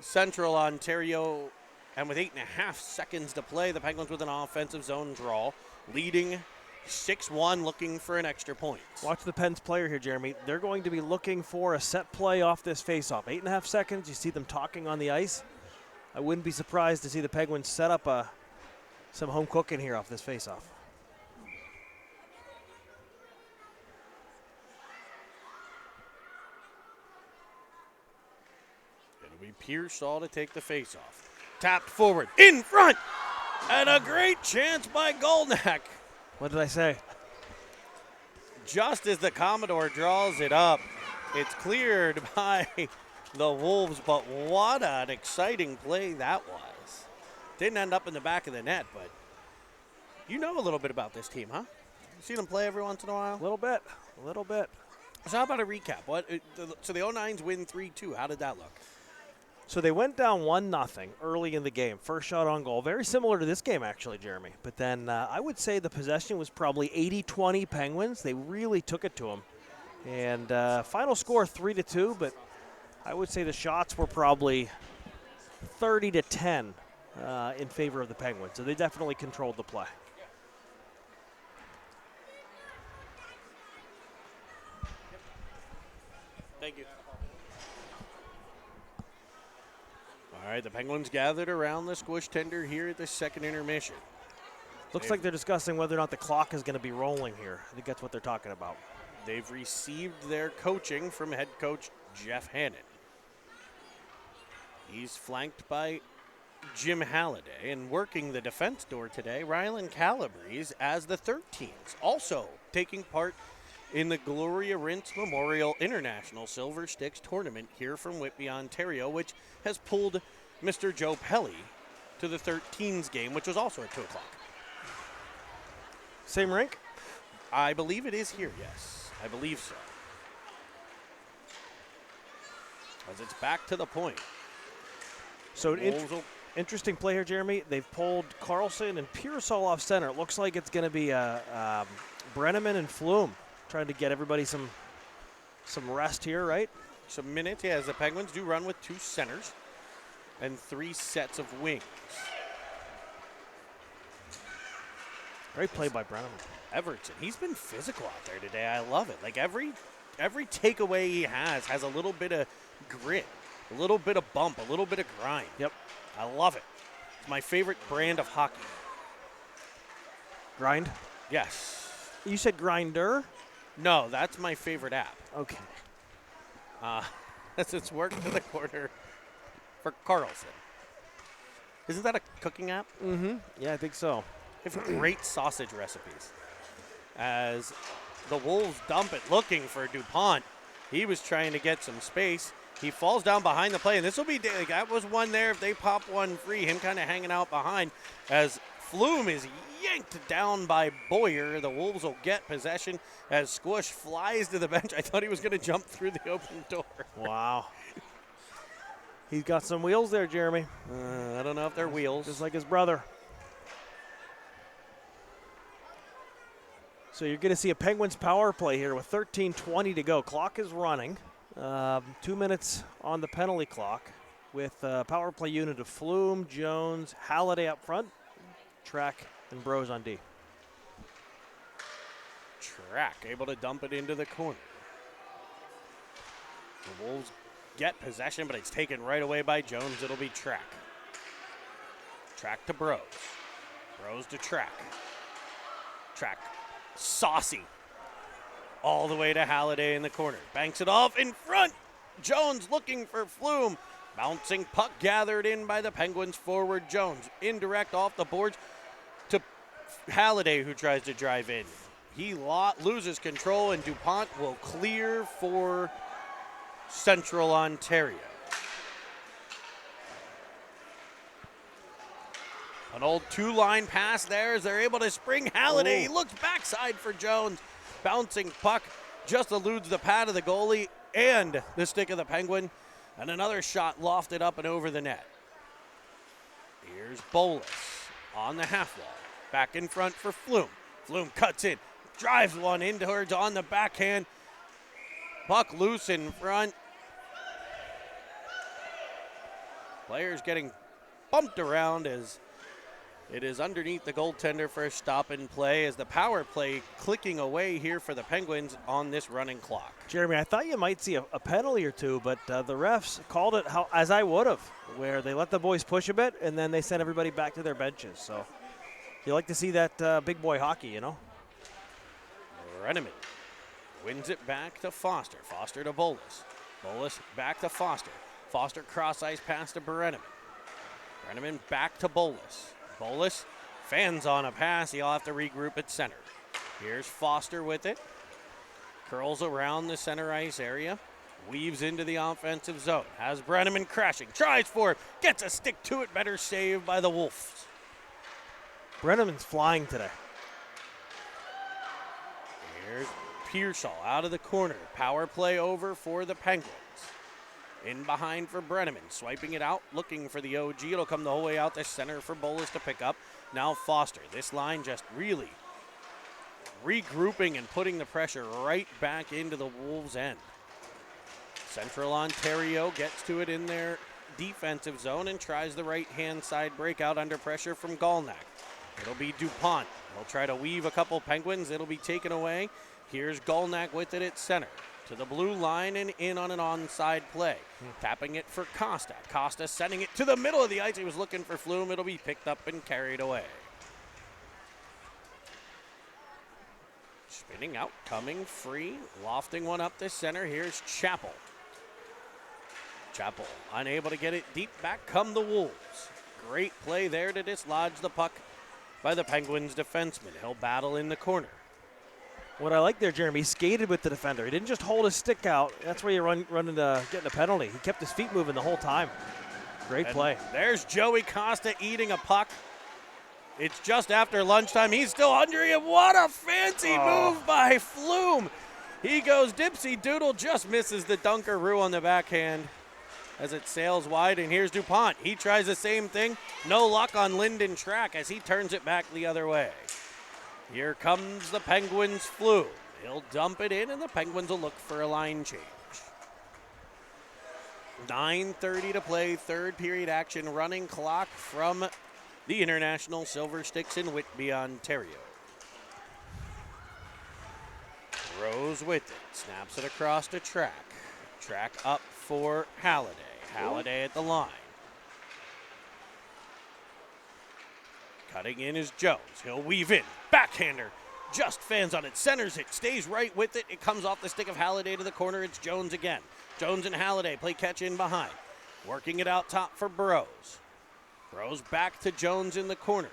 Central Ontario. And with 8.5 seconds to play, the Penguins with an offensive zone draw, leading 6-1, looking for an extra point. Watch the Pens player here, Jeremy. They're going to be looking for a set play off this faceoff. 8.5 seconds. You see them talking on the ice. I wouldn't be surprised to see the Penguins set up some home cooking here off this faceoff. It'll be Pearsall to take the faceoff. Tapped forward, in front, and a great chance by Golnak. What did I say? Just as the Commodore draws it up, it's cleared by the Wolves, but what an exciting play that was. Didn't end up in the back of the net, but you know a little bit about this team, huh? You seen them play every once in a while? A little bit. So how about a recap? So the 09s win 3-2. How did that look? So they went down 1-0 early in the game. First shot on goal. Very similar to this game, actually, Jeremy. But then I would say the possession was probably 80-20 Penguins. They really took it to them. And final score 3-2, but I would say the shots were probably 30-10 in favor of the Penguins. So they definitely controlled the play. Thank you. All right, the Penguins gathered around the squish tender here at the second intermission. Looks like they're discussing whether or not the clock is going to be rolling here. I think that's what they're talking about. They've received their coaching from head coach Jeff Hannon. He's flanked by Jim Halliday, and working the defense door today, Rylan Calabrese as the 13s, also taking part in the Gloria Rintz Memorial International Silver Sticks Tournament here from Whitby, Ontario, which has pulled Mr. Joe Pelly to the 13s game, which was also at 2 o'clock. Same rink? I believe it is here, yes. I believe so. As it's back to the point. So interesting play here, Jeremy. They've pulled Carlson and Pearsall off center. It looks like it's going to be Brenneman and Flume trying to get everybody some rest here, right? Some minutes, yeah, as the Penguins do run with 2 centers and 3 sets of wings. Great play by Brenneman. Everton, he's been physical out there today. I love it. Like every takeaway he has a little bit of grit, a little bit of bump, a little bit of grind. Yep. I love it. It's my favorite brand of hockey. Grind? Yes. You said grinder? No, that's my favorite app. Okay. It's worked to the corner for Carlson. Isn't that a cooking app? Mm-hmm. Yeah, I think so. They have great sausage recipes. As the Wolves dump it, looking for DuPont. He was trying to get some space. He falls down behind the play, and this will be, that was one there. If they pop one free, him kind of hanging out behind as Flume is yanked down by Boyer. The Wolves will get possession as Squish flies to the bench. I thought he was going to jump through the open door. Wow. He's got some wheels there, Jeremy. I don't know if they're wheels. Just like his brother. So you're going to see a Penguins power play here with 13:20 to go. Clock is running. 2 minutes on the penalty clock with a power play unit of Flume, Jones, Halliday up front, Track, and Bros on D. Track able to dump it into the corner. The Wolves get possession, but it's taken right away by Jones. It'll be Track. Track to Bros. Bros to Track. Track. Saucy. All the way to Halliday in the corner. Banks it off in front. Jones looking for Flume. Bouncing puck gathered in by the Penguins forward. Jones indirect off the boards to Halliday, who tries to drive in. He loses control, and DuPont will clear for Central Ontario. An old two-line pass there as they're able to spring Halliday. He looks backside for Jones. Bouncing puck just eludes the pad of the goalie and the stick of the Penguin. And another shot lofted up and over the net. Here's Bolus on the half wall. Back in front for Flume. Flume cuts in, drives one in towards on the backhand. Puck loose in front. Players getting bumped around as it is underneath the goaltender for a stop and play as the power play clicking away here for the Penguins on this running clock. Jeremy, I thought you might see a penalty or two, but the refs called it as I would have, where they let the boys push a bit and then they sent everybody back to their benches. So you like to see that big boy hockey, you know? Brenneman wins it back to Foster. Foster to Bolus. Bolus back to Foster. Foster cross ice pass to Brenneman. Brenneman back to Bolus. Bolus fans on a pass. He'll have to regroup at center. Here's Foster with it. Curls around the center ice area. Weaves into the offensive zone. Has Brenneman crashing. Tries for it. Gets a stick to it. Better save by the Wolves. Brenneman's flying today. Here's Pearsall out of the corner. Power play over for the Penguins. In behind for Brenneman, swiping it out, looking for the OG. It'll come the whole way out to center for Bolus to pick up. Now Foster. This line just really regrouping and putting the pressure right back into the Wolves' end. Central Ontario gets to it in their defensive zone and tries the right-hand side breakout under pressure from Galnak. It'll be DuPont. He'll try to weave a couple Penguins. It'll be taken away. Here's Galnak with it at center. To the blue line and in on an onside play. Tapping it for Costa. Costa sending it to the middle of the ice. He was looking for Flume. It'll be picked up and carried away. Spinning out, coming free, lofting one up the center. Here's Chappell. Chappell unable to get it deep. Back come the Wolves. Great play there to dislodge the puck by the Penguins defenseman. He'll battle in the corner. What I like there, Jeremy, he skated with the defender. He didn't just hold his stick out. That's where you run into getting a penalty. He kept his feet moving the whole time. Great play. There's Joey Costa eating a puck. It's just after lunchtime. He's still under him. What a fancy move by Flume. He goes dipsy doodle, just misses the Dunkaroo on the backhand as it sails wide. And here's DuPont. He tries the same thing. No luck on Lyndon Track as he turns it back the other way. Here comes the Penguins' Flume. He'll dump it in, and the Penguins will look for a line change. 9:30 to play, third period action, running clock from the International Silver Sticks in Whitby, Ontario. Rose with it, snaps it across to Track. Track up for Halliday. Halliday at the line. Cutting in is Jones. He'll weave in. Backhander. Just fans on it. Centers it. Stays right with it. It comes off the stick of Halliday to the corner. It's Jones again. Jones and Halliday play catch in behind. Working it out top for Bros. Bros back to Jones in the corner.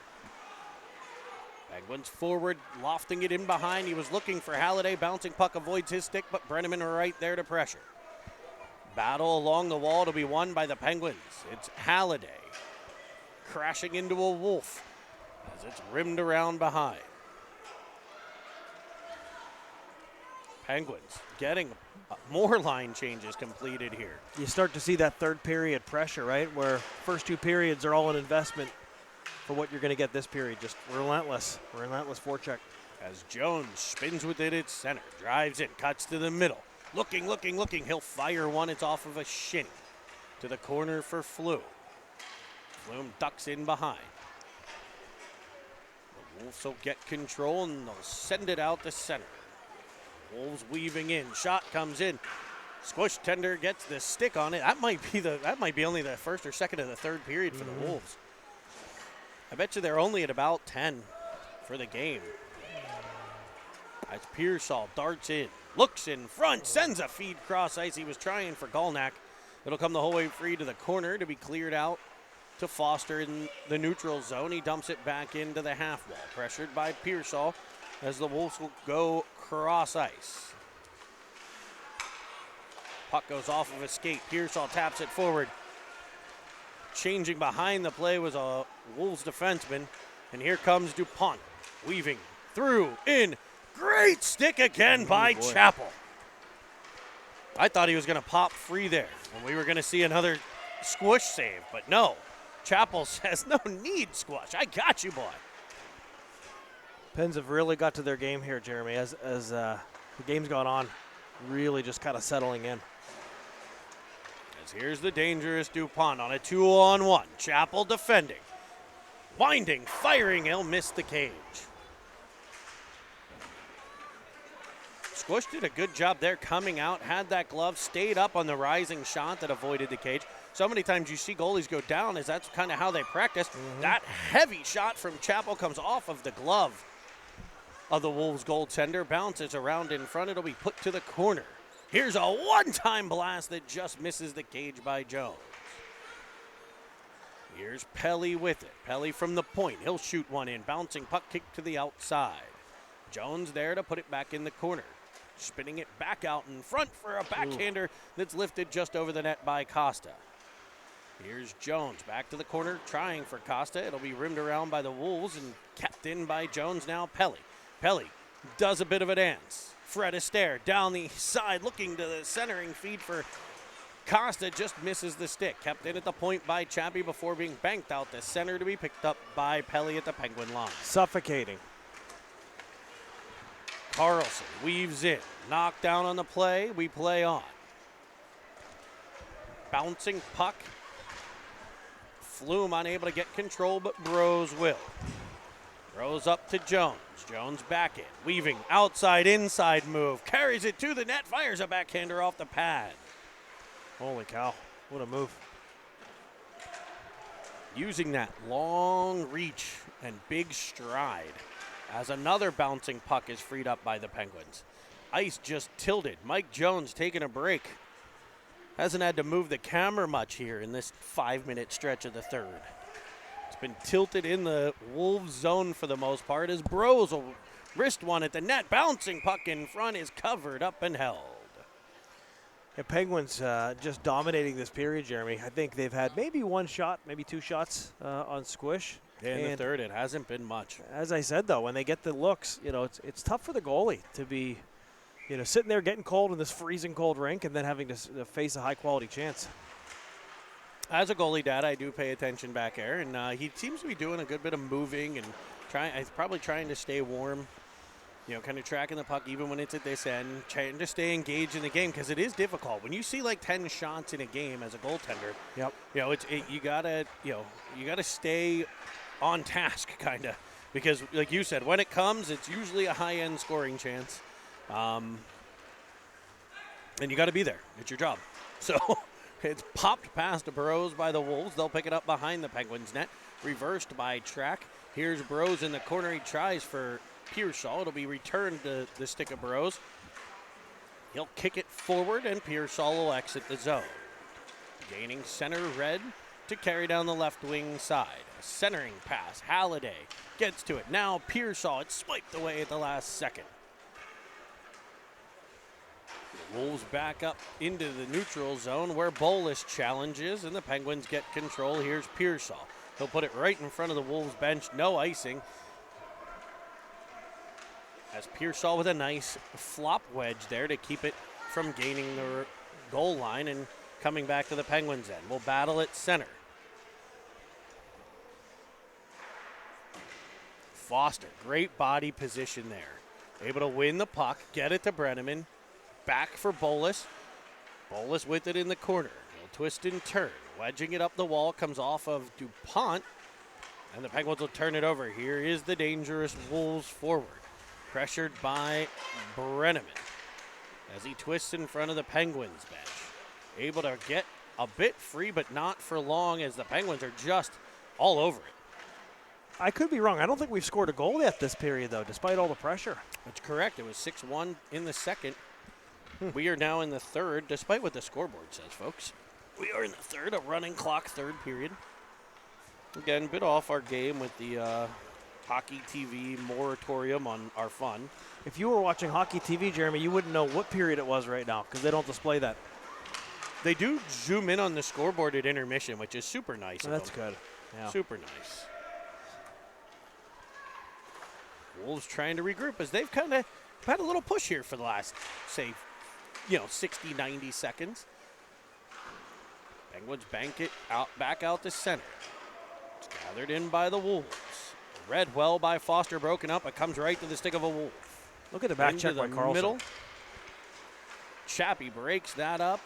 Penguins forward, lofting it in behind. He was looking for Halliday. Bouncing puck avoids his stick, but Brenneman right there to pressure. Battle along the wall to be won by the Penguins. It's Halliday crashing into a Wolf as it's rimmed around behind. Penguins getting more line changes completed here. You start to see that third period pressure, right? Where first two periods are all an investment for what you're going to get this period. Just relentless forecheck. As Jones spins with it at center, drives in, cuts to the middle. Looking. He'll fire one. It's off of a shinny. To the corner for Flume. Flume ducks in behind. The Wolves will get control and they'll send it out to center. Wolves weaving in. Shot comes in. Squish Tender gets the stick on it. That might be only the first or second of the third period for the Wolves. I bet you they're only at about 10 for the game. As Pearsall darts in, looks in front, sends a feed cross ice. He was trying for Golnack. It'll come the whole way free to the corner to be cleared out to Foster in the neutral zone. He dumps it back into the half wall, pressured by Pearsall as the Wolves will go cross ice. Puck goes off of a skate. Pearsall taps it forward. Changing behind the play was a Wolves defenseman. And here comes DuPont, weaving through, in. Great stick again by Chappell. I thought he was going to pop free there, and we were going to see another squish save, but no. Chappell says, no need, Squash. I got you, boy. Pens have really got to their game here, Jeremy, as the game's gone on, really just kind of settling in. As here's the dangerous DuPont on a 2-on-1. Chappell defending. Winding, firing, he'll miss the cage. Squish did a good job there coming out, had that glove, stayed up on the rising shot that avoided the cage. So many times you see goalies go down as that's kind of how they practice. That heavy shot from Chappell comes off of the glove of the Wolves goaltender, bounces around in front. It'll be put to the corner. Here's a one-time blast that just misses the cage by Jones. Here's Pelly with it. Pelly from the point. He'll shoot one in. Bouncing puck kick to the outside. Jones there to put it back in the corner. Spinning it back out in front for a backhander that's lifted just over the net by Costa. Here's Jones back to the corner, trying for Costa. It'll be rimmed around by the Wolves and kept in by Jones now. Pelly. Pelly does a bit of a dance. Fred Astaire down the side, looking to the centering feed for Costa, just misses the stick. Kept in at the point by Chappie before being banked out the center to be picked up by Pelly at the Penguin line. Suffocating. Carlson weaves in. Knocked down on the play. We play on. Bouncing puck. Flume unable to get control, but Bros will. Throws up to Jones. Jones back in. Weaving. Outside, inside move. Carries it to the net. Fires a backhander off the pad. Holy cow. What a move. Using that long reach and big stride as another bouncing puck is freed up by the Penguins. Ice just tilted. Mike Jones taking a break. Hasn't had to move the camera much here in this 5-minute stretch of the third. It's been tilted in the Wolves zone for the most part as Bros will wrist one at the net. Bouncing puck in front is covered up and held. The Penguins just dominating this period, Jeremy. I think they've had maybe one shot, maybe two shots on Squish. In the third, it hasn't been much. As I said, though, when they get the looks, it's tough for the goalie to be, sitting there getting cold in this freezing cold rink and then having to face a high-quality chance. As a goalie dad, I do pay attention back there, and he seems to be doing a good bit of moving and probably trying to stay warm, kind of tracking the puck even when it's at this end, trying to stay engaged in the game because it is difficult. When you see like 10 shots in a game as a goaltender, you gotta stay on task kind of because, like you said, when it comes, it's usually a high-end scoring chance, and you got to be there. It's your job. So it's popped past Burrows by the Wolves. They'll pick it up behind the Penguins' net. Reversed by Track. Here's Burrows in the corner. He tries for Pearsall. It'll be returned to the stick of Burrows. He'll kick it forward, and Pearsall will exit the zone. Gaining center red to carry down the left wing side. A centering pass. Halliday gets to it. Now Pearsall. It's swiped away at the last second. Wolves back up into the neutral zone where Bolus challenges, and the Penguins get control. Here's Pearsall. He'll put it right in front of the Wolves bench. No icing. As Pearsall with a nice flop wedge there to keep it from gaining the goal line and coming back to the Penguins end. We'll battle at center. Foster, great body position there. Able to win the puck, get it to Brenneman. Back for Bolus. Bolus with it in the corner. He'll twist and turn. Wedging it up the wall, comes off of DuPont. And the Penguins will turn it over. Here is the dangerous Wolves forward. Pressured by Brenneman as he twists in front of the Penguins bench. Able to get a bit free, but not for long, as the Penguins are just all over it. I could be wrong. I don't think we've scored a goal yet this period, though, despite all the pressure. That's correct. It was 6-1 in the second. We are now in the third, despite what the scoreboard says, folks. We are in the third, a running clock third period. Again, bit off our game with the Hockey TV moratorium on our fun. If you were watching Hockey TV, Jeremy, you wouldn't know what period it was right now because they don't display that. They do zoom in on the scoreboard at intermission, which is super nice. Oh, that's good. Yeah. Super nice. Wolves trying to regroup as they've kind of had a little push here for the last, say, 60, 90 seconds. Penguins bank it out, back out to center. It's gathered in by the Wolves. Read well by Foster, broken up. It comes right to the stick of a Wolf. Look at the back Into check by the Carlson. middle. Chappie breaks that up,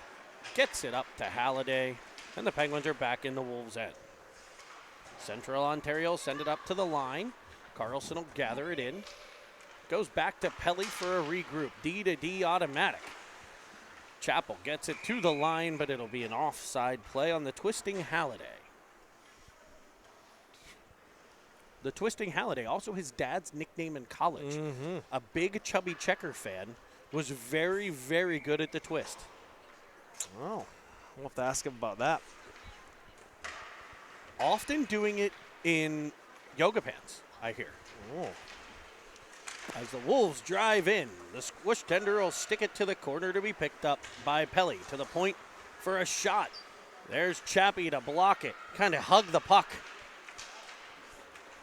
gets it up to Halliday, and the Penguins are back in the Wolves' end. Central Ontario send it up to the line. Carlson will gather it in. Goes back to Pelly for a regroup. D to D automatic. Chappell gets it to the line, but it'll be an offside play on the twisting Halliday. The twisting Halliday, also his dad's nickname in college. A big chubby Checker fan, was very, very good at the twist. Oh, we'll have to ask him about that. Often doing it in yoga pants, I hear. Oh. As the Wolves drive in, the squish tender will stick it to the corner to be picked up by Pelly. To the point for a shot. There's Chappie to block it. Kind of hug the puck.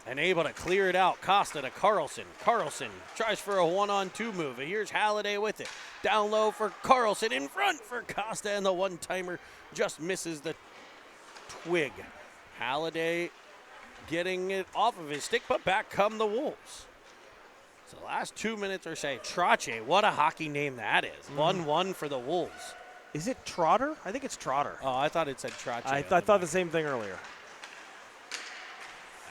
And able to clear it out. Costa to Carlson. Carlson tries for a 1-on-2 move. Here's Halliday with it. Down low for Carlson. In front for Costa. And the one-timer just misses the twig. Halliday getting it off of his stick, but back come the Wolves. So the last 2 minutes or say, Trache, what a hockey name that is. 1-1 for the Wolves. Is it Trotter? I think it's Trotter. Oh, I thought it said Trache. I thought the same thing earlier.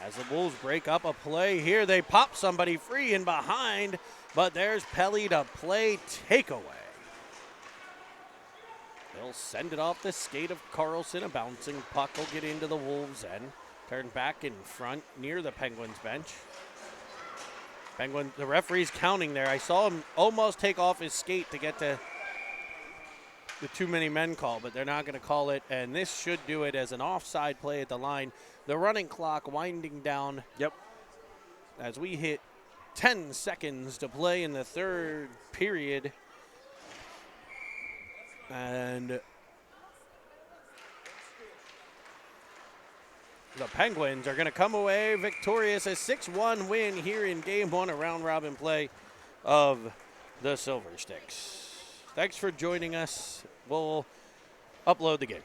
As the Wolves break up a play here, they pop somebody free in behind, but there's Pelly to play takeaway. They'll send it off the skate of Carlson. A bouncing puck will get into the Wolves' end. Turn back in front near the Penguins bench. The referee's counting there. I saw him almost take off his skate to get to the too many men call, but they're not going to call it, and this should do it as an offside play at the line. The running clock winding down. Yep. As we hit 10 seconds to play in the third period. And the Penguins are going to come away victorious, a 6-1 win here in Game 1, a round-robin play of the Silver Sticks. Thanks for joining us. We'll upload the game.